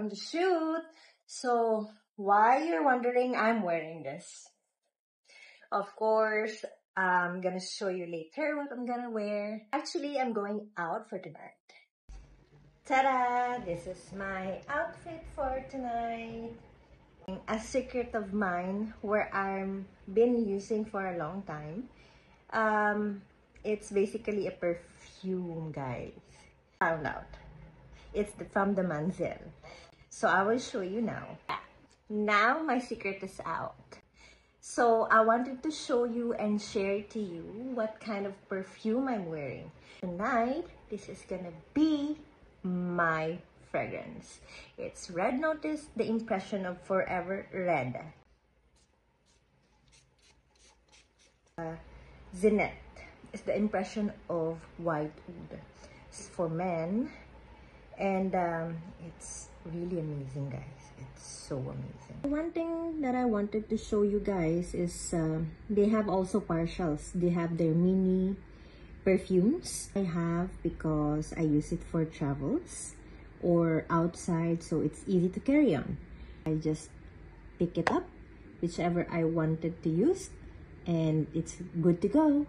from the shoot. So why you're wondering I'm wearing this? Of course, I'm gonna show you later what I'm gonna wear. Actually, I'm going out for tonight. Ta-da! This is my outfit for tonight. A secret of mine where I've been using for a long time. It's basically a perfume, guys. Found out. It's from the Manzil. So I will show you now. Now my secret is out. So I wanted to show you and share to you what kind of perfume I'm wearing. Tonight, this is gonna be my fragrance. It's Red Notice, the impression of Forever Red. Zenith is the impression of white wood. It's for men, and it's really amazing, guys. It's so amazing. One thing that I wanted to show you guys is they have also partials. They have their mini perfumes. I have because I use it for travels or outside, so it's easy to carry on. I just pick it up, whichever I wanted to use, and it's good to go.